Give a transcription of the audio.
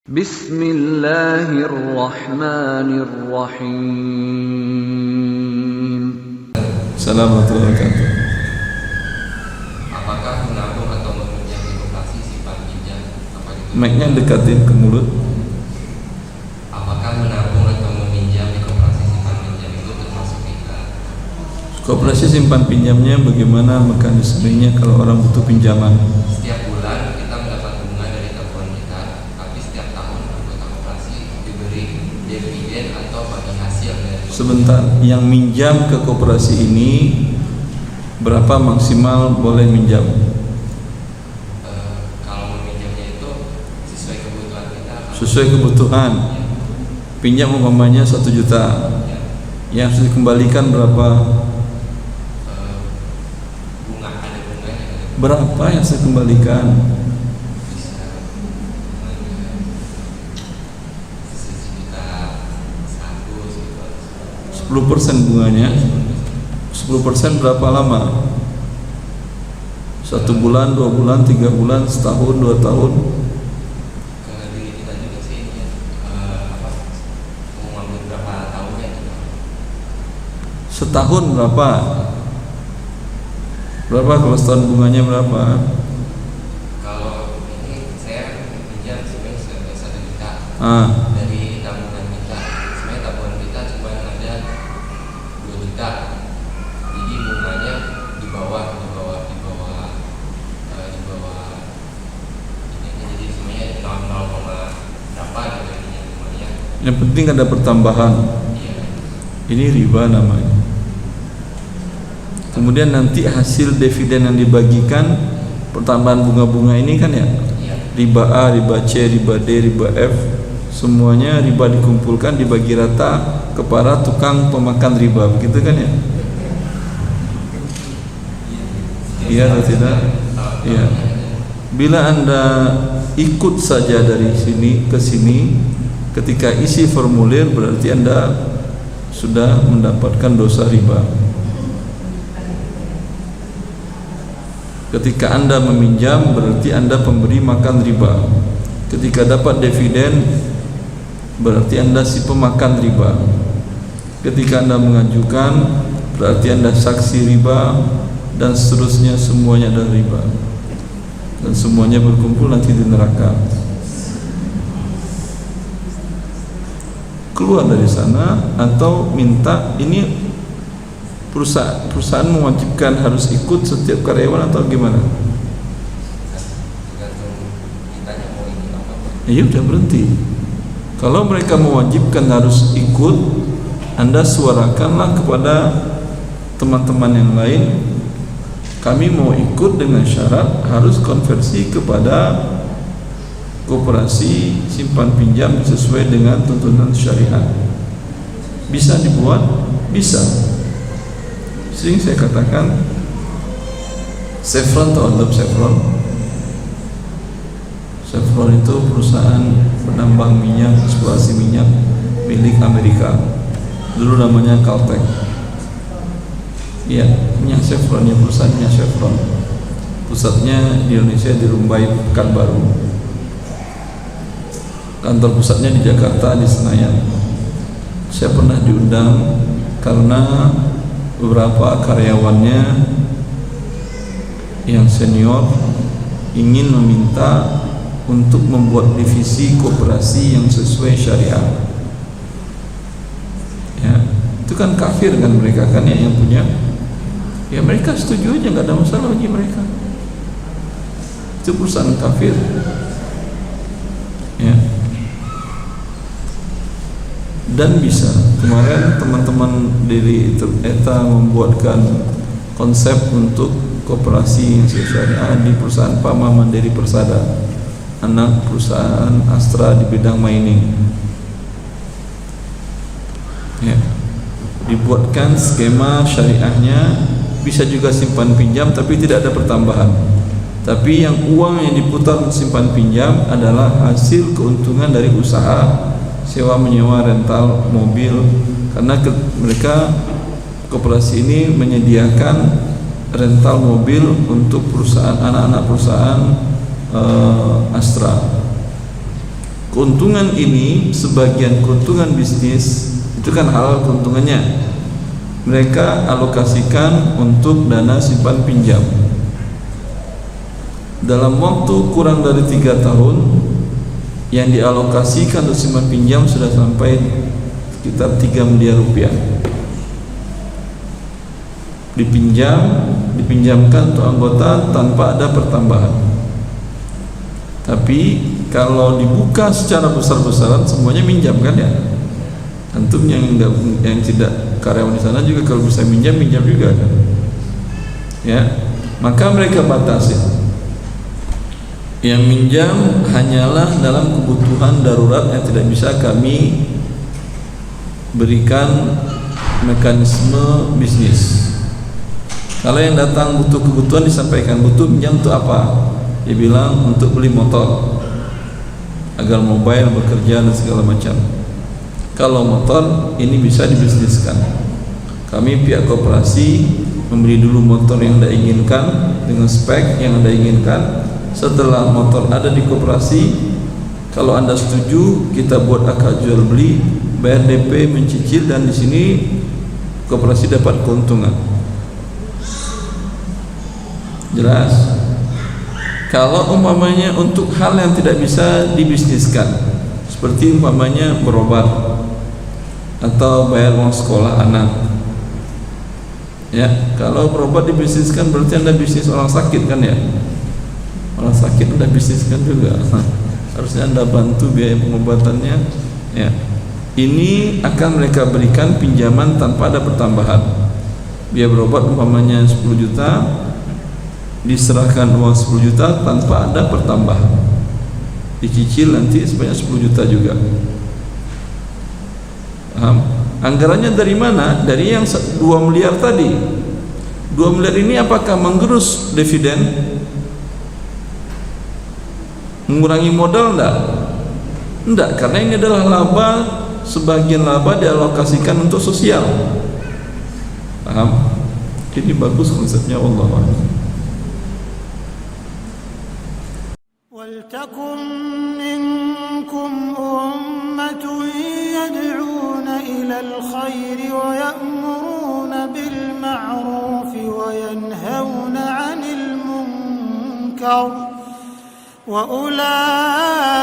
Bismillahirrahmanirrahim. Assalamualaikum warahmatullahi wabarakatuh. Apakah menabung atau meminjam di koperasi simpan pinjam? Mic-nya dekatin ke mulut. Apakah menabung atau meminjam di koperasi simpan pinjam itu termasuk riba? Koperasi simpan pinjamnya bagaimana mekanismenya kalau orang butuh pinjaman? Setiap bulan kita mendapat bunga dari tabungan kita, tapi setiap tahun anggota koperasi diberi dividen atau bagi hasil dari. Sebentar, yang minjam ke koperasi ini berapa maksimal boleh minjam? Kalau meminjamnya itu sesuai kebutuhan kita. Sesuai kebutuhan. Pinjam umpamanya 1 juta. Yang harus dikembalikan berapa? Bunga ada bunganya. Berapa yang harus dikembalikan? Bisa 1,1 juta 10% bunganya. 10% berapa lama? 1 bulan, 2 bulan, 3 bulan, setahun, 2 tahun. ke diri kita juga sih ya. Mau ngambil berapa tahunnya gitu. Setahun berapa? Berapa kalau setahun bunganya berapa? Kalau ini saya pinjam sebenarnya 1 juta dari tabungan kita. Sebenarnya tabungan kita cuma ada 2 juta. Jadi bunganya di bawah ini jadi sebenarnya 0, berapa gitu ini bunganya. Yang penting ada pertambahan. Iya. Ini riba namanya. Kemudian nanti hasil dividen yang dibagikan, pertambahan bunga-bunga ini kan ya, Iya. riba A, riba C, riba D, riba F, semuanya riba dikumpulkan dibagi rata kepada tukang pemakan riba, begitu kan ya? Iya atau tidak? Iya. Bila Anda ikut saja dari sini ke sini, ketika isi formulir berarti Anda sudah mendapatkan dosa riba. Ketika Anda meminjam berarti Anda pemberi makan riba. Ketika dapat dividen berarti Anda si pemakan riba. Ketika Anda mengajukan berarti Anda saksi riba, dan seterusnya, semuanya adalah riba. Dan semuanya berkumpul nanti di neraka. Keluar dari sana atau minta, ini perusahaan mewajibkan harus ikut setiap karyawan atau gimana? Tergantung kitanya mau ikut apa. Ya udah berhenti. Kalau mereka mewajibkan harus ikut, Anda suarakanlah kepada teman-teman yang lain, kami mau ikut dengan syarat harus konversi kepada koperasi simpan pinjam sesuai dengan tuntunan syariat. Bisa dibuat? Bisa. Sering saya katakan, Chevron atau Adab Chevron. Chevron itu perusahaan penambang minyak, eksplorasi minyak milik Amerika. Dulu namanya Caltech. Iya, minyak Chevron, ya perusahaan minyak Chevron. Pusatnya di Indonesia di Rumbai, Pekanbaru. Kantor pusatnya di Jakarta, di Senayan. Saya pernah diundang karena beberapa karyawannya yang senior ingin meminta untuk membuat divisi koperasi yang sesuai syariat. Ya, itu kan kafir kan mereka kan ya yang punya. Ya mereka setuju aja, nggak ada masalah bagi mereka. Itu perusahaan kafir. Ya. Dan bisa kemarin teman-teman dari ETA membuatkan konsep untuk koperasi yang syariah di perusahaan Pama Mandiri Persada, anak perusahaan Astra di bidang mining. Ya. Dibuatkan skema syariahnya, bisa juga simpan pinjam tapi tidak ada pertambahan. Tapi yang uang yang diputar untuk simpan pinjam adalah hasil keuntungan dari usaha sewa menyewa rental mobil, karena mereka koperasi ini menyediakan rental mobil untuk perusahaan, anak-anak perusahaan Astra. keuntungan ini, sebagian keuntungan bisnis itu kan halal keuntungannya, mereka alokasikan untuk dana simpan pinjam. Dalam waktu kurang dari 3 tahun yang dialokasikan untuk simpan pinjam sudah sampai sekitar 3 miliar rupiah. Dipinjamkan untuk anggota tanpa ada pertambahan. Tapi kalau dibuka secara besar-besaran semuanya minjam kan ya. Antum yang tidak karyawan di sana juga kalau bisa minjam juga kan. Ya, maka mereka batasi. Yang minjam hanyalah dalam kebutuhan darurat yang tidak bisa kami berikan mekanisme bisnis. Kalau yang datang butuh kebutuhan disampaikan, butuh pinjam untuk apa? Dia bilang untuk beli motor agar mobile bekerja dan segala macam. Kalau motor ini bisa dibisniskan. Kami pihak koperasi membeli dulu motor yang Anda inginkan dengan spek yang Anda inginkan. Setelah motor ada di koperasi, kalau Anda setuju, kita buat akad jual beli, bayar DP, mencicil, dan di sini koperasi dapat keuntungan. Jelas? Kalau umpamanya untuk hal yang tidak bisa dibisniskan, seperti umpamanya berobat atau bayar uang sekolah anak, ya, kalau berobat dibisniskan berarti Anda bisnis orang sakit kan ya? Orang sakit Anda bisniskan juga. Harusnya Anda bantu biaya pengobatannya, ya. Ini akan mereka berikan pinjaman tanpa ada pertambahan. Biaya berobat umpamanya 10 juta, diserahkan uang 10 juta tanpa ada pertambahan. Dicicil nanti sebanyak 10 juta juga. Paham? Anggarannya dari mana? Dari yang 2 miliar tadi. 2 miliar ini apakah menggerus dividen? Mengurangi modal enggak? Enggak, karena ini adalah laba, sebagian laba dialokasikan untuk sosial. Paham? Ini bagus konsepnya, wallahu a'lam. ولتكن منكم أمة يدعون إلى الخير ويأمرون بالمعروف وينهون عن المنكر وأولئك